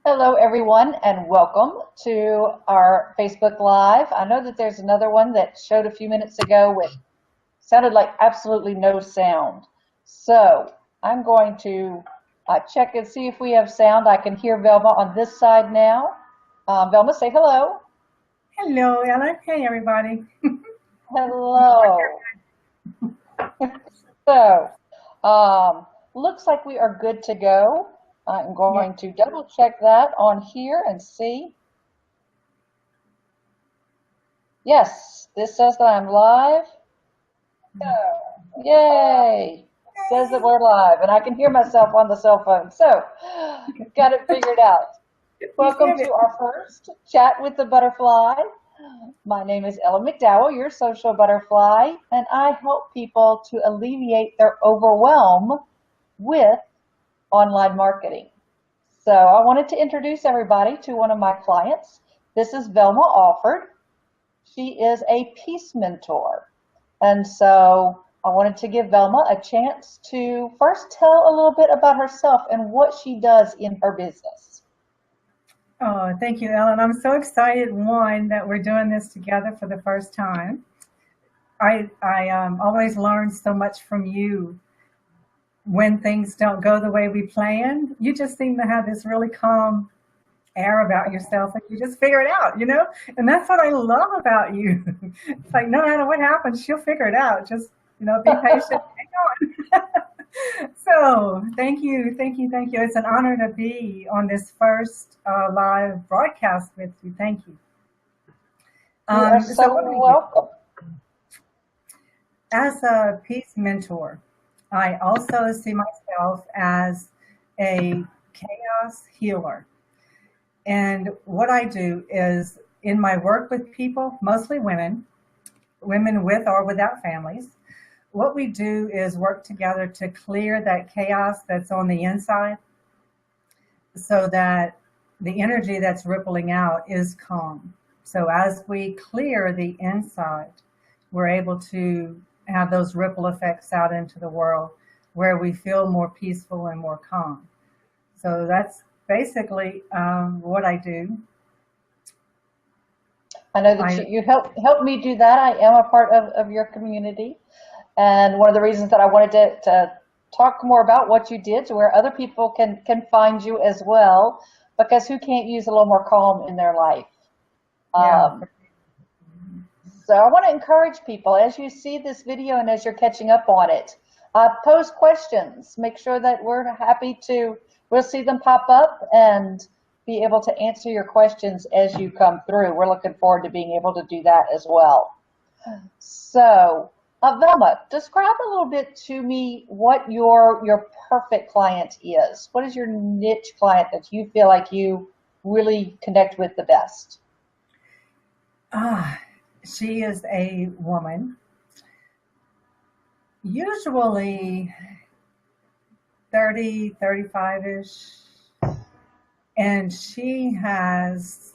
Hello, everyone, and welcome to our Facebook Live. I know that there's another one that showed a few minutes ago with sounded like absolutely no sound. So I'm going to check and see if we have sound. I can hear Velma on this side now. Velma, say hello. Hello, Ellen. Hey, everybody. Hello. So, looks like we are good to go. I'm Yeah. going to double check that on here and see. Yes, this says that I'm live. Yay! Says that we're live, and I can hear myself on the cell phone. So, got it figured out. You Welcome said it. to our first Chat with the Butterfly. My name is Ellen McDowell, your social butterfly, and I help people to alleviate their overwhelm with online marketing. So, I wanted to introduce everybody to one of my clients. This is Velma Alford. She is a peace mentor. And so I wanted to give Velma a chance to first tell a little bit about herself and what she does in her business. Oh, thank you, Ellen. I'm so excited, one, that we're doing this together for the first time. I always learn so much from you when things don't go the way we planned. You just seem to have this really calm air about yourself and you just figure it out. And that's what I love about you. It's like no matter what happens, she'll figure it out. Just, be patient. Hang on. So, thank you, thank you, thank you. It's an honor to be on this first live broadcast with you. Thank you. You are So, so what do we do? welcome. As a peace mentor, I also see myself as a chaos healer. And what I do is in my work with people, mostly women, women with or without families, what we do is work together to clear that chaos that's on the inside so that the energy that's rippling out is calm. So as we clear the inside, we're able to have those ripple effects out into the world where we feel more peaceful and more calm. So that's basically what I do. I know that I you help me do that. I am a part of your community. And one of the reasons that I wanted to talk more about what you did to where other people can find you as well, because who can't use a little more calm in their life? Yeah. Um, So I want to encourage people as you see this video and as you're catching up on it, pose questions. Make sure that we're happy to, we'll see them pop up and be able to answer your questions as you come through. We're looking forward to being able to do that as well. So, Velma, describe a little bit to me what your perfect client is. What is your niche client that you feel like you really connect with the best? Ah, she is a woman, usually 30, 35-ish, and she has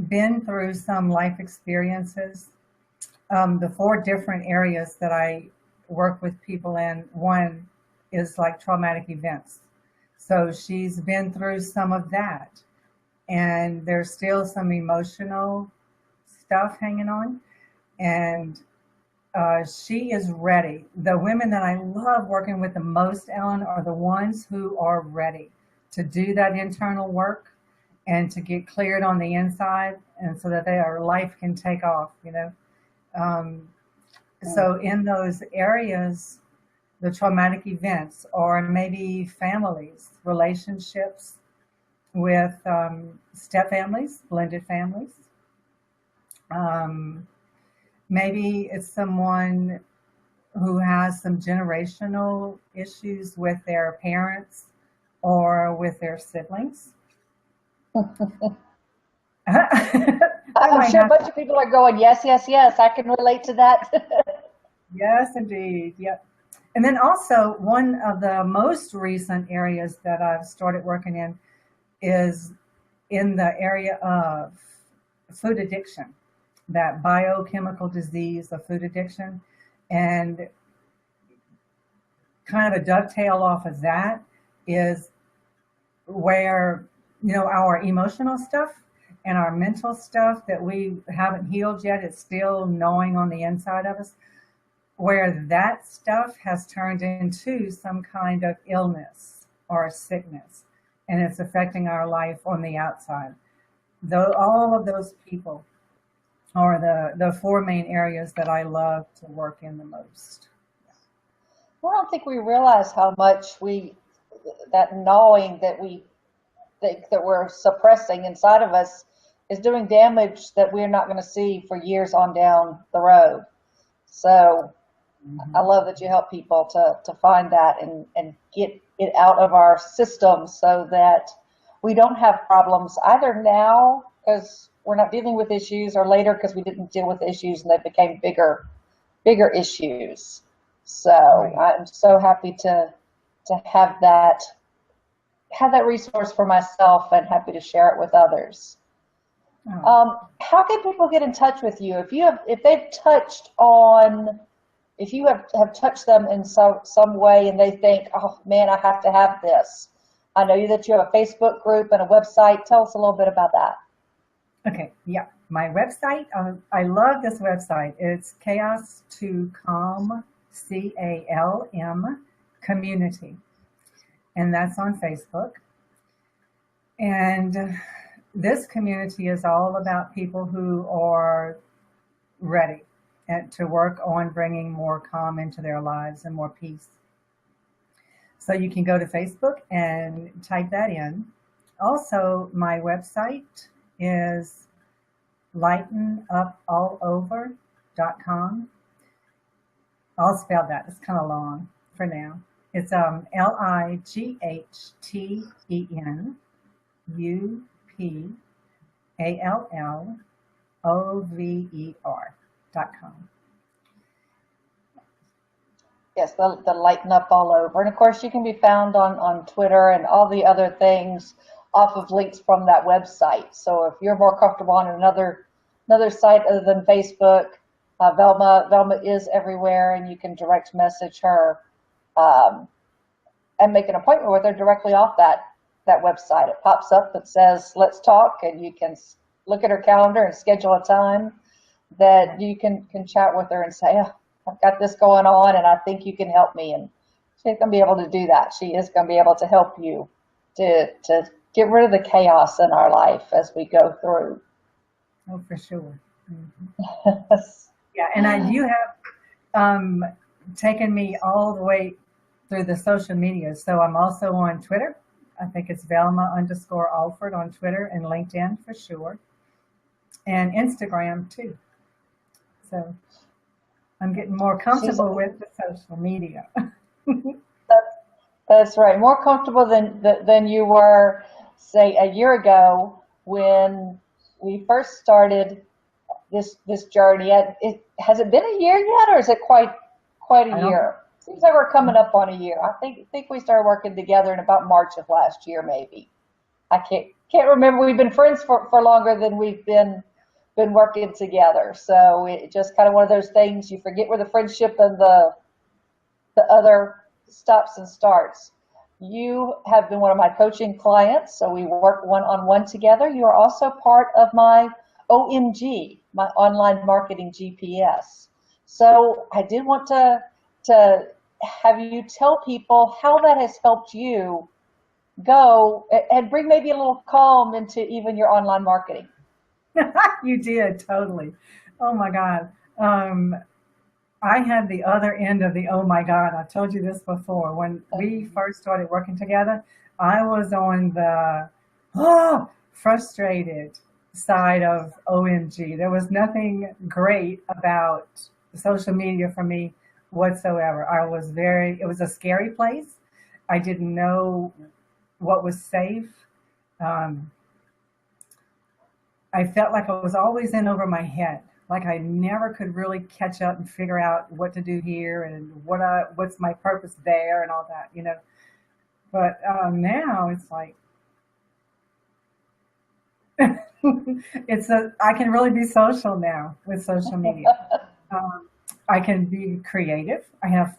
been through some life experiences. The four different areas that I work with people in, one is like traumatic events. So she's been through some of that, and there's still some emotional stuff hanging on. And she is ready. The women that I love working with the most, Ellen, are the ones who are ready to do that internal work and to get cleared on the inside, and so that their life can take off. Um, so in those areas, the traumatic events, or maybe families, relationships with step families, blended families. Um, Maybe it's someone who has some generational issues with their parents or with their siblings. That I'm might sure a have. bunch of people are going, yes, yes, yes, I can relate to that. Yes, indeed. Yep. And then also, one of the most recent areas that I've started working in is in the area of food addiction, that biochemical disease of food addiction. And kind of a dovetail off of that is where our emotional stuff and our mental stuff that we haven't healed yet. It's still gnawing on the inside of us, where that stuff has turned into some kind of illness or sickness, and it's affecting our life on the outside. Though all of those people are the four main areas that I love to work in the most. I don't think we realize how much that gnawing that we think that we're suppressing inside of us is doing damage that we're not going to see for years on down the road. So I love that you help people to find that and get it out of our system so that we don't have problems either now because we're not dealing with issues or later because we didn't deal with issues and they became bigger issues. So Right. I'm so happy to have that resource for myself and happy to share it with others. Oh, How can people get in touch with you if they've touched on if you have touched them in some way and they think, oh man, I have to have this. I know that you have a Facebook group and a website. Tell us a little bit about that. okay. Yeah. My website, I love this website. It's Chaos to Calm, CALM, community. And that's on Facebook. And this community is all about people who are ready and to work on bringing more calm into their lives and more peace. So you can go to Facebook and type that in. Also, my website is lightenupallover.com. I'll spell that. It's kind of long for now. It's lightenupallover.com. Yes, the lighten up all over. And of course, you can be found on Twitter and all the other things off of links from that website. So if you're more comfortable on another site other than Facebook, Velma is everywhere, and you can direct message her and make an appointment with her directly off that website. It pops up that says "Let's talk," and you can look at her calendar and schedule a time that you can chat with her and say, oh, I've got this going on and I think you can help me. And she's going to be able to do that. She is going to be able to help you to get rid of the chaos in our life as we go through. Oh, for sure. Yeah, and you have taken me all the way through the social media. So I'm also on Twitter. I think it's Velma_Alford on Twitter and LinkedIn for sure. And Instagram too. So I'm getting more comfortable with the social media. That's right. More comfortable than you were, say, a year ago when we first started this journey. Has it been a year yet, or is it quite a year? Seems like we're coming up on a year. I think we started working together in about March of last year, maybe. I can't remember. We've been friends for longer than we've been working together. So it just kind of one of those things you forget where the friendship and the other stops and starts. You have been one of my coaching clients, so we work one-on-one together. You are also part of my OMG, my online marketing GPS. So I did want to have you tell people how that has helped you go and bring maybe a little calm into even your online marketing. You did, totally. Oh my God. I had the other end of the oh my God. I told you this before. When we first started working together, I was on the frustrated side of OMG. There was nothing great about social media for me whatsoever. It was a scary place. I didn't know what was safe. I felt like I was always in over my head. Like I never could really catch up and figure out what to do here and what's my purpose there and all that, But now it's like, I can really be social now with social media. I can be creative. I have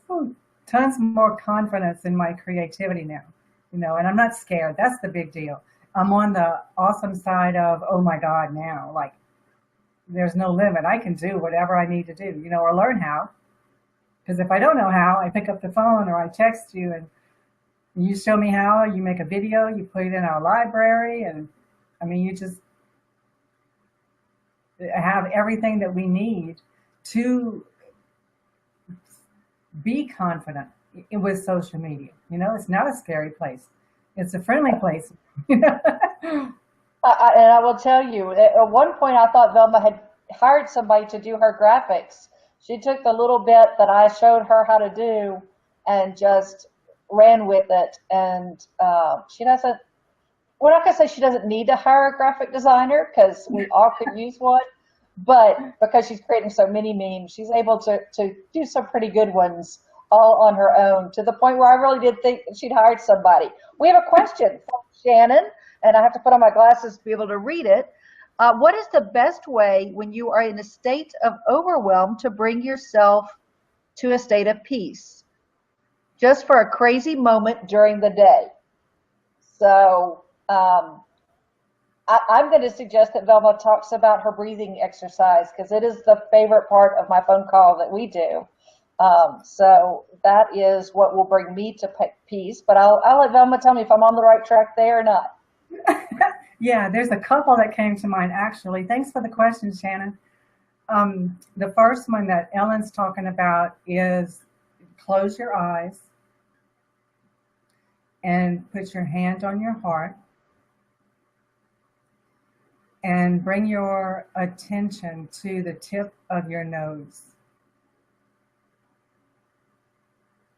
tons more confidence in my creativity now, and I'm not scared. That's the big deal. I'm on the awesome side of, oh my God, now, like there's no limit. I can do whatever I need to do, or learn how. Because if I don't know how, I pick up the phone or I text you and you show me how, you make a video, you put it in our library, and I mean, you just have everything that we need to be confident with social media. It's not a scary place. It's a friendly place. And I will tell you, at one point I thought Velma had hired somebody to do her graphics. She took the little bit that I showed her how to do and just ran with it. And she doesn't, we're not going to say she doesn't need to hire a graphic designer because we all could use one. But because she's creating so many memes, she's able to do some pretty good ones all on her own, to the point where I really did think she'd hired somebody. We have a question from Shannon, and I have to put on my glasses to be able to read it. What is the best way when you are in a state of overwhelm to bring yourself to a state of peace? Just for a crazy moment during the day. So I'm going to suggest that Velma talks about her breathing exercise, because it is the favorite part of my phone call that we do. So that is what will bring me to peace. But I'll let Velma tell me if I'm on the right track there or not. Yeah, there's a couple that came to mind, actually. Thanks for the question, Shannon. The first one that Ellen's talking about is close your eyes and put your hand on your heart and bring your attention to the tip of your nose.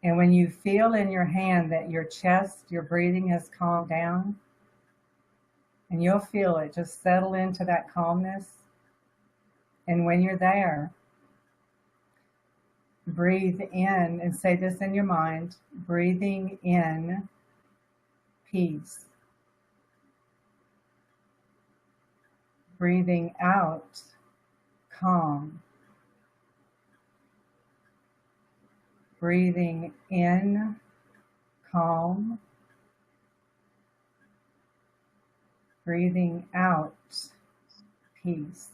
And when you feel in your hand that your chest, your breathing has calmed down, and you'll feel it just settle into that calmness. And when you're there, breathe in and say this in your mind, breathing in peace. Breathing out calm. Breathing in calm. Breathing out peace.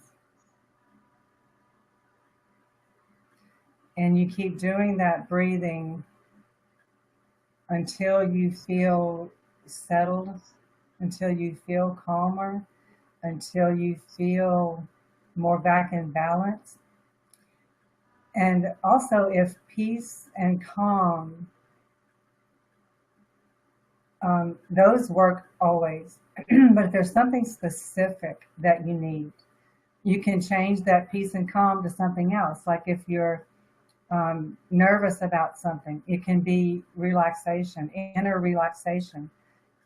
And you keep doing that breathing until you feel settled, until you feel calmer, until you feel more back in balance. And also, if peace and calm, those work always. But if there's something specific that you need, you can change that peace and calm to something else. Like if you're nervous about something, it can be relaxation, inner relaxation,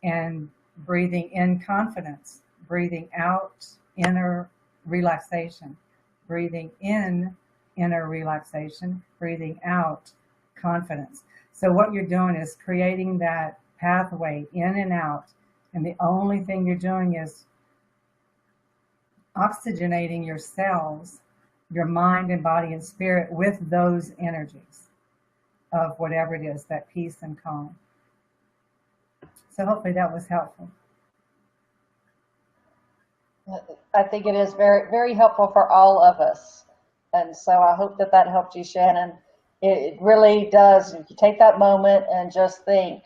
and breathing in confidence, breathing out inner relaxation, breathing in inner relaxation, breathing out confidence. So what you're doing is creating that pathway in and out, and the only thing you're doing is oxygenating your cells, your mind and body and spirit, with those energies of whatever it is, that peace and calm. So hopefully that was helpful. I think it is very, very helpful for all of us. And so I hope that that helped you, Shannon. It really does. If you take that moment and just think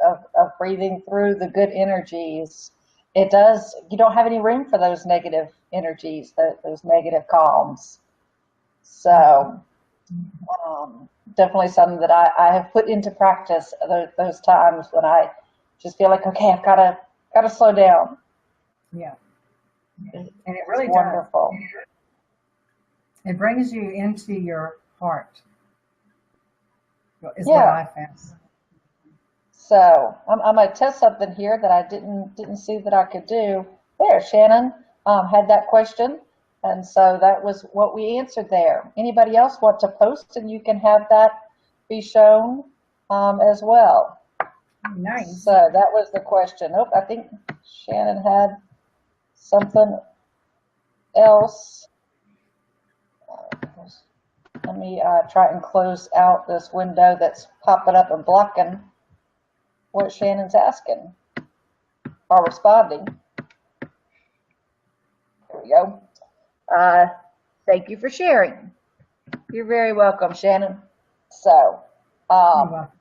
of breathing through the good energies, it does, you don't have any room for those negative energies, those negative calms. So definitely something that I have put into practice those times when I just feel like, okay, I've got to slow down. Yeah. And it really does. Wonderful. It brings you into your heart, is what I found. So I'm going to test something here that I didn't see that I could do. There, Shannon had that question, and so that was what we answered there. Anybody else want to post, and you can have that be shown as well. Nice. So that was the question. Oh, I think Shannon had something else. Let me try and close out this window that's popping up and blocking what Shannon's asking. are responding. There we go. Thank you for sharing. You're very welcome, Shannon. So, You're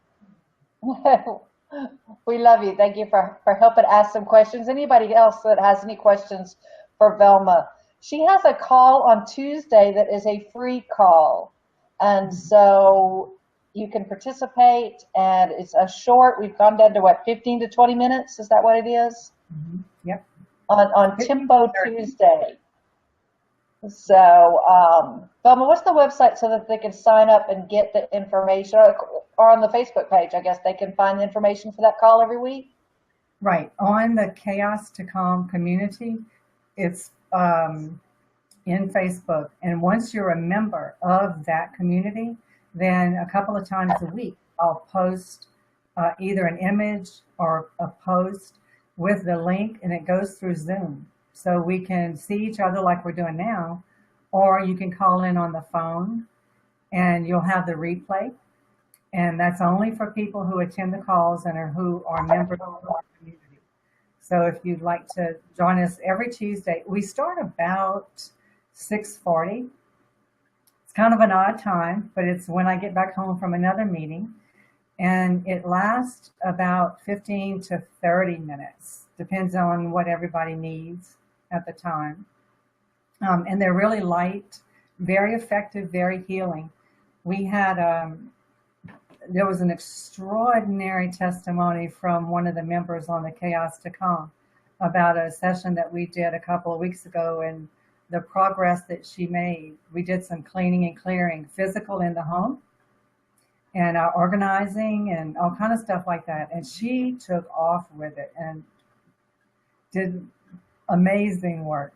we love you. Thank you for helping ask some questions. Anybody else that has any questions for Velma? She has a call on Tuesday that is a free call. And so you can participate, and it's a short, we've gone down to what, 15 to 20 minutes? Is that what it is? Yep. On Tempo Tuesday. So, Velma, what's the website so that they can sign up and get the information, or on the Facebook page, I guess they can find the information for that call every week? Right. On the Chaos to Calm community, it's in Facebook. And once you're a member of that community, then a couple of times a week, I'll post either an image or a post with the link, and it goes through Zoom. So we can see each other like we're doing now, or you can call in on the phone and you'll have the replay. And that's only for people who attend the calls and who are members of the community. So if you'd like to join us every Tuesday, we start about 6:40. It's kind of an odd time, but it's when I get back home from another meeting. And it lasts about 15 to 30 minutes. Depends on what everybody needs at the time. And they're really light, very effective, very healing. We had, there was an extraordinary testimony from one of the members on the Chaos to Calm about a session that we did a couple of weeks ago, and the progress that she made. We did some cleaning and clearing, physical in the home, and organizing and all kind of stuff like that. And she took off with it and did amazing work.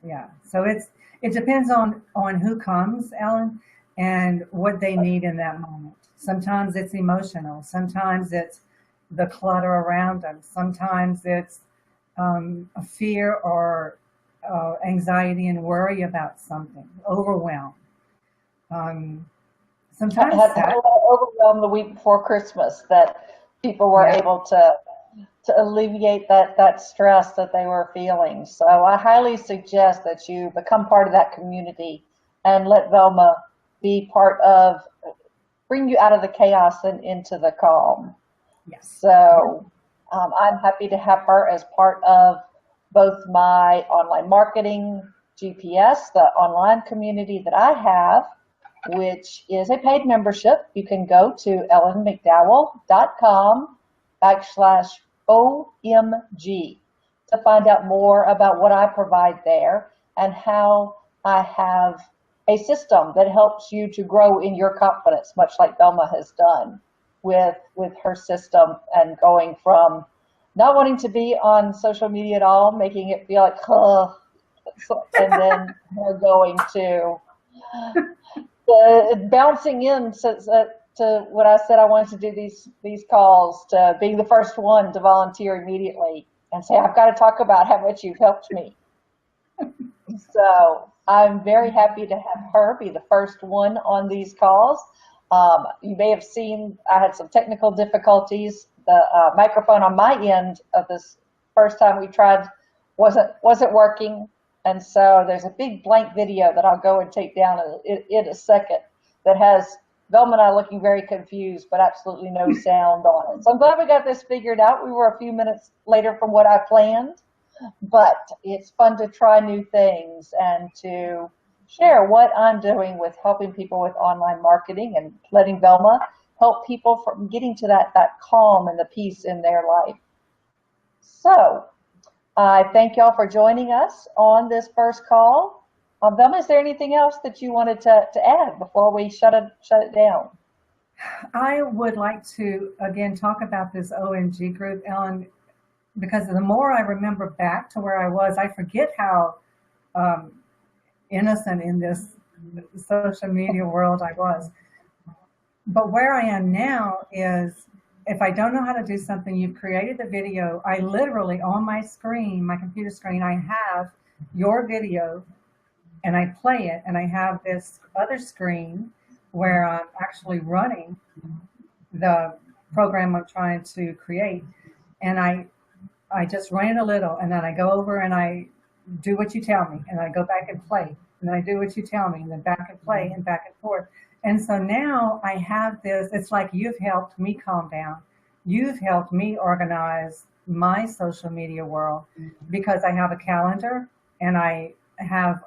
Yeah. So it depends on who comes, Ellen, and what they need in that moment. Sometimes it's emotional. Sometimes it's the clutter around them. Sometimes it's a fear or anxiety and worry about something, overwhelm. Sometimes I had a lot of overwhelm the week before Christmas that people were able to alleviate that stress that they were feeling. So I highly suggest that you become part of that community and let Velma be part of, bring you out of the chaos and into the calm. Yes. So I'm happy to have her as part of both my online marketing GPS, the online community that I have, which is a paid membership. You can go to ellenmcdowell.com/OMG to find out more about what I provide there and how I have a system that helps you to grow in your confidence, much like Velma has done with her system, and going from not wanting to be on social media at all, making it feel like, and then her going to bouncing in to what I said I wanted to do these calls, to being the first one to volunteer immediately and say, I've got to talk about how much you've helped me. So I'm very happy to have her be the first one on these calls. You may have seen I had some technical difficulties. The microphone on my end of this first time we tried wasn't working. And so there's a big blank video that I'll go and take down in a second that has Velma and I looking very confused, but absolutely no sound on it. So I'm glad we got this figured out. We were a few minutes later from what I planned, but it's fun to try new things and to share what I'm doing with helping people with online marketing and letting Velma help people from getting to that calm and the peace in their life. So I thank y'all for joining us on this first call. Velma, is there anything else that you wanted to add before we shut it down? I would like to, again, talk about this OMG group, Ellen, because the more I remember back to where I was, I forget how innocent in this social media world I was. But where I am now is, if I don't know how to do something, you've created the video. I literally, on my screen, my computer screen, I have your video and I play it, and I have this other screen where I'm actually running the program I'm trying to create. And I I just run it a little, and then I go over and I do what you tell me, and I go back and play, and then I do what you tell me, and then back and play, and back and forth. And so now I have this. It's like you've helped me calm down. You've helped me organize my social media world because I have a calendar and I have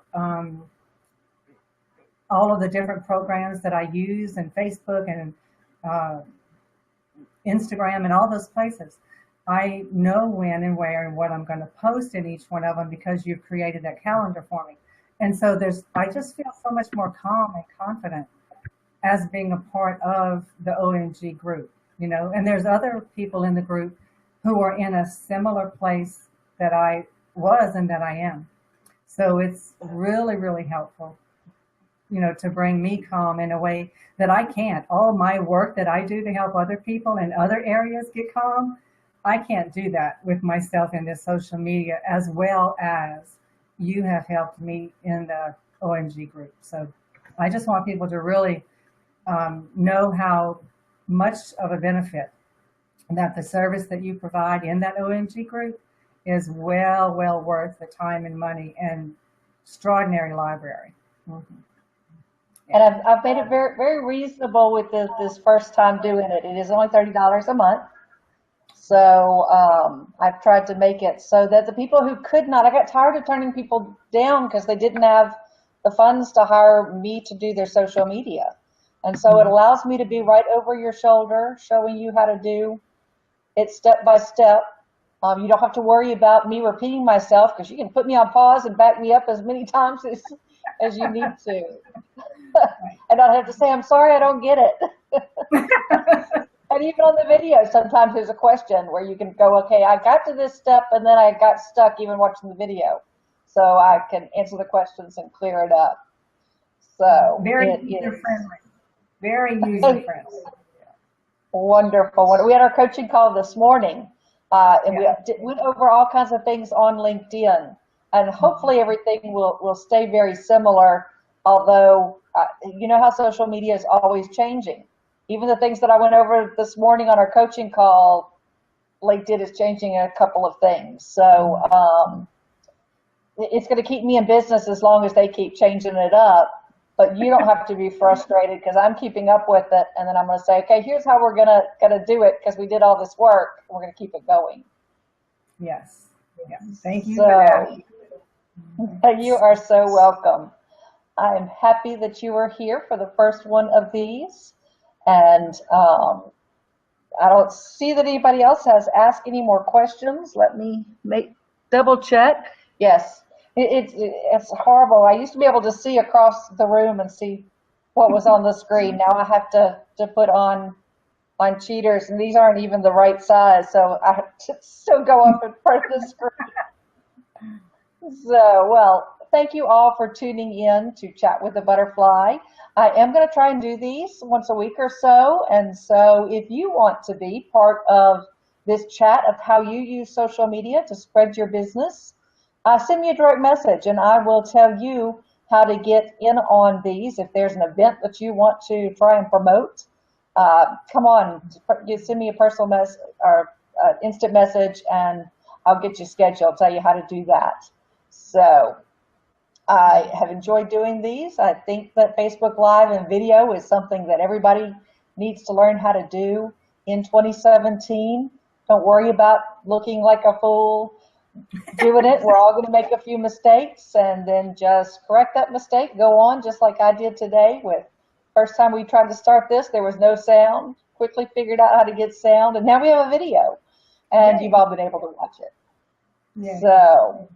all of the different programs that I use, and Facebook and uh, Instagram and all those places. I know when and where and what I'm going to post in each one of them because you've created that calendar for me. And so I just feel so much more calm and confident as being a part of the OMG group, and there's other people in the group who are in a similar place that I was and that I am. So it's really, really helpful, to bring me calm in a way that I can't. All my work that I do to help other people in other areas get calm, I can't do that with myself in this social media as well as you have helped me in the OMG group. So I just want people to really know how much of a benefit that the service that you provide in that OMG group is well worth the time and money and extraordinary library. Mm-hmm. And I've made it very, very reasonable with this first time doing it. It is only $30 a month. So I've tried to make it so that the people who could not, I got tired of turning people down because they didn't have the funds to hire me to do their social media. And so it allows me to be right over your shoulder, showing you how to do it step by step. You don't have to worry about me repeating myself because you can put me on pause and back me up as many times as you need to. And I have to say, I'm sorry, I don't get it. And even on the video, sometimes there's a question where you can go, okay, I got to this step and then I got stuck even watching the video. So I can answer the questions and clear it up. So very user-friendly. Very user-friendly. Wonderful. We had our coaching call this morning, and we went over all kinds of things on LinkedIn. And hopefully everything will stay very similar, although you know how social media is always changing. Even the things that I went over this morning on our coaching call, LinkedIn is changing a couple of things. So it's going to keep me in business as long as they keep changing it up. But you don't have to be frustrated because I'm keeping up with it, and then I'm going to say, okay, here's how we're gonna do it because we did all this work. We're going to keep it going. Yes. Thank you for that. You are so welcome. I'm happy that you were here for the first one of these, and I don't see that anybody else has asked any more questions. Let me double check. Yes. It's horrible. I used to be able to see across the room and see what was on the screen. Now I have to put on cheaters, and these aren't even the right size, so I have to still go up in front of the screen. So, well, thank you all for tuning in to Chat with the Butterfly. I am going to try and do these once a week or so, and so if you want to be part of this chat of how you use social media to spread your business, send me a direct message and I will tell you how to get in on these. If there's an event that you want to try and promote, come on, you send me a personal message or instant message and I'll get you scheduled, tell you how to do that. So I have enjoyed doing these. I think that Facebook Live and video is something that everybody needs to learn how to do in 2017. Don't worry about looking like a fool doing it. We're all going to make a few mistakes and then just correct that mistake, go on just like I did today. With first time we tried to start this, there was no sound, quickly figured out how to get sound, and now we have a video and you've all been able to watch it. So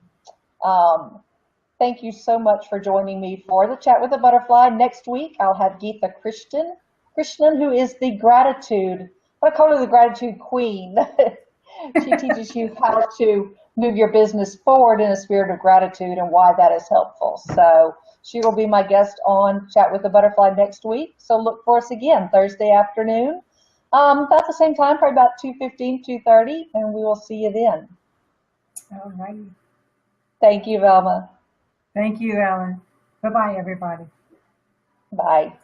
thank you so much for joining me for the Chat with the Butterfly. Next week I'll have Geetha Krishnan, who is the gratitude, I call her the gratitude queen. She teaches you how to move your business forward in a spirit of gratitude and why that is helpful. So she will be my guest on Chat with the Butterfly next week. So look for us again Thursday afternoon, about the same time, probably about 2:15, 2:30, and we will see you then. All right. Thank you, Velma. Thank you, Ellen. Bye-bye, everybody. Bye.